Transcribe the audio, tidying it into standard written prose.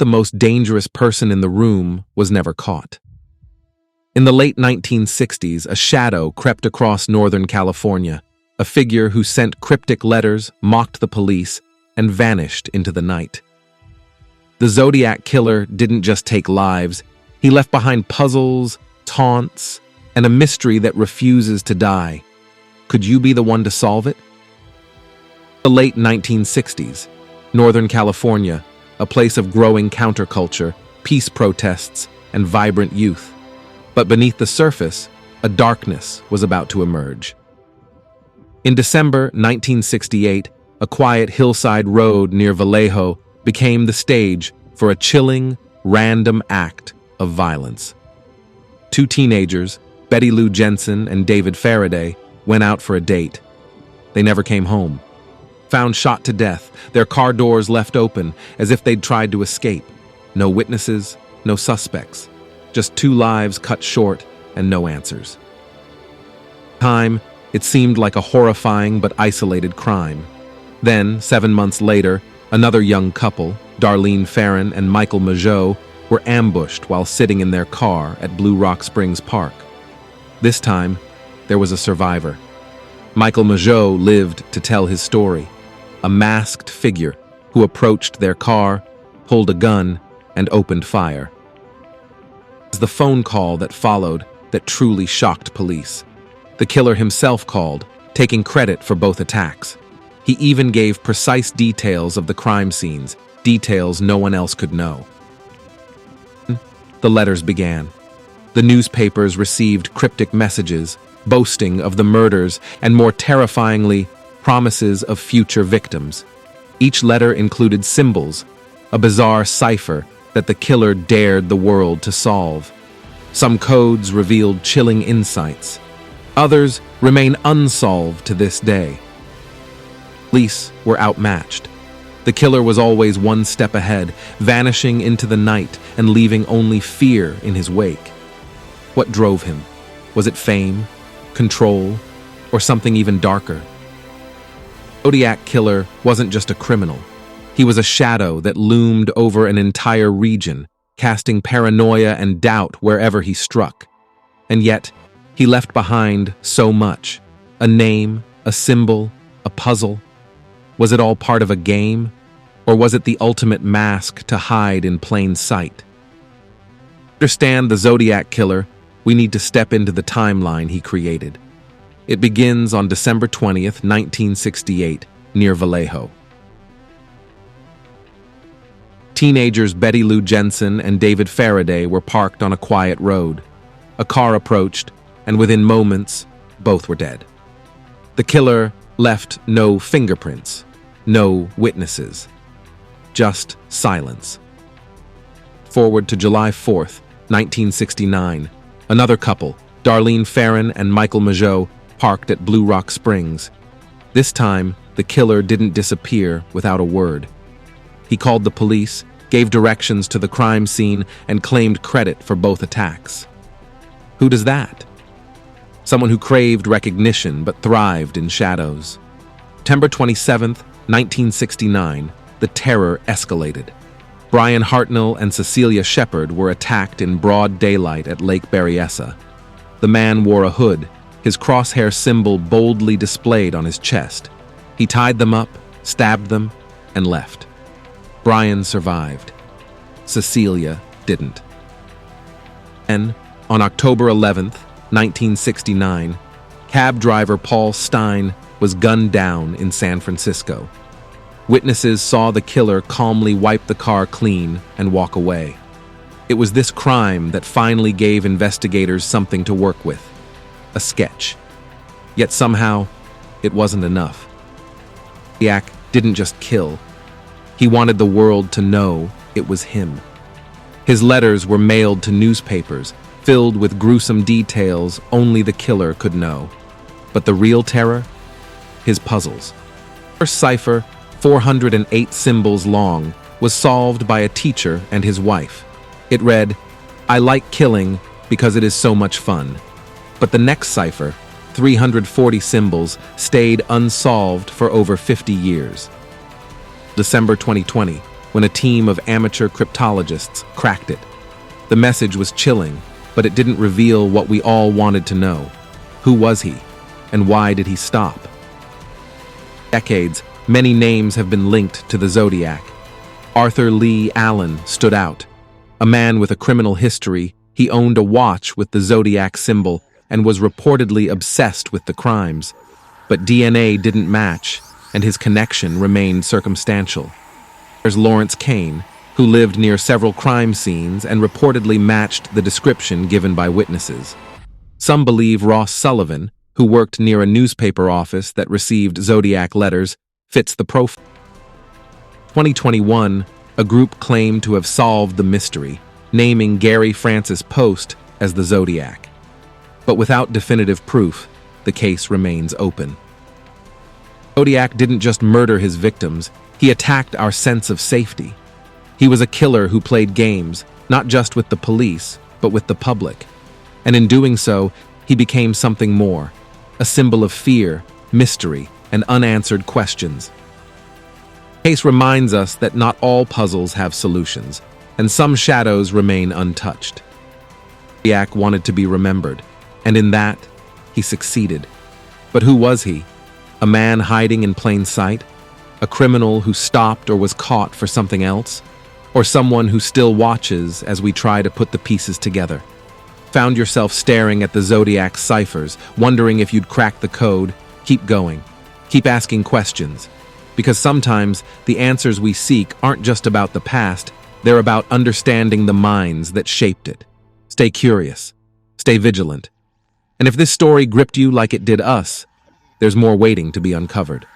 the most dangerous person in the room was never caught. In the late 1960s, a shadow crept across Northern California, a figure who sent cryptic letters, mocked the police, and vanished into the night. The Zodiac Killer didn't just take lives, he left behind puzzles, taunts, and a mystery that refuses to die. Could you be the one to solve it? The late 1960s, Northern California, a place of growing counterculture, peace protests, and vibrant youth. But beneath the surface, a darkness was about to emerge. In December 1968, a quiet hillside road near Vallejo became the stage for a chilling, random act of violence. Two teenagers, Betty Lou Jensen and David Faraday, went out for a date. They never came home. Found shot to death, their car doors left open as if they'd tried to escape. No witnesses, no suspects. Just two lives cut short and no answers. Time, it seemed like a horrifying but isolated crime. Then, 7 months later, another young couple, Darlene Farron and Michael Mageau, were ambushed while sitting in their car at Blue Rock Springs Park. This time, there was a survivor. Michael Mageau lived to tell his story, a masked figure who approached their car, pulled a gun, and opened fire. It was the phone call that followed that truly shocked police. The killer himself called, taking credit for both attacks. He even gave precise details of the crime scenes, details no one else could know. The letters began. The newspapers received cryptic messages, boasting of the murders and, more terrifyingly, promises of future victims. Each letter included symbols, a bizarre cipher that the killer dared the world to solve. Some codes revealed chilling insights. Others remain unsolved to this day. Police were outmatched. The killer was always one step ahead, vanishing into the night and leaving only fear in his wake. What drove him? Was it fame, control, or something even darker? Zodiac Killer wasn't just a criminal. He was a shadow that loomed over an entire region, casting paranoia and doubt wherever he struck. And yet, he left behind so much. A name, a symbol, a puzzle. Was it all part of a game? Or was it the ultimate mask to hide in plain sight? To understand the Zodiac Killer, we need to step into the timeline he created. It begins on December 20th, 1968, near Vallejo. Teenagers Betty Lou Jensen and David Faraday were parked on a quiet road. A car approached, and within moments, both were dead. The killer left no fingerprints, no witnesses, just silence. Forward to July 4th, 1969, another couple, Darlene Farron and Michael Mageau, parked at Blue Rock Springs. This time, the killer didn't disappear without a word. He called the police, gave directions to the crime scene, and claimed credit for both attacks. Who does that? Someone who craved recognition but thrived in shadows. September 27th, 1969, the terror escalated. Brian Hartnell and Cecilia Shepard were attacked in broad daylight at Lake Berryessa. The man wore a hood, his crosshair symbol boldly displayed on his chest. He tied them up, stabbed them, and left. Brian survived. Cecilia didn't. And on October 11th, 1969, cab driver Paul Stein was gunned down in San Francisco. Witnesses saw the killer calmly wipe the car clean and walk away. It was this crime that finally gave investigators something to work with, a sketch. Yet somehow, it wasn't enough. Zodiac didn't just kill. He wanted the world to know it was him. His letters were mailed to newspapers, filled with gruesome details only the killer could know. But the real terror? His puzzles. The first cipher, 408 symbols long, was solved by a teacher and his wife. It read, "I like killing because it is so much fun." But the next cipher, 340 symbols, stayed unsolved for over 50 years. December 2020, when a team of amateur cryptologists cracked it. The message was chilling, but it didn't reveal what we all wanted to know. Who was he? And why did he stop? Decades, many names have been linked to the Zodiac. Arthur Lee Allen stood out. A man with a criminal history, he owned a watch with the Zodiac symbol and was reportedly obsessed with the crimes. But DNA didn't match, and his connection remained circumstantial. There's Lawrence Kane, who lived near several crime scenes and reportedly matched the description given by witnesses. Some believe Ross Sullivan, who worked near a newspaper office that received Zodiac letters, fits the profile. 2021, a group claimed to have solved the mystery, naming Gary Francis Post as the Zodiac. But without definitive proof, the case remains open. Zodiac didn't just murder his victims, he attacked our sense of safety. He was a killer who played games, not just with the police, but with the public. And in doing so, he became something more, a symbol of fear, mystery, and unanswered questions. The case reminds us that not all puzzles have solutions, and some shadows remain untouched. Zodiac wanted to be remembered, and in that, he succeeded. But who was he? A man hiding in plain sight? A criminal who stopped or was caught for something else? Or someone who still watches as we try to put the pieces together? Found yourself staring at the Zodiac ciphers, wondering if you'd crack the code? Keep going. Keep asking questions. Because sometimes the answers we seek aren't just about the past, they're about understanding the minds that shaped it. Stay curious. Stay vigilant. And if this story gripped you like it did us, there's more waiting to be uncovered.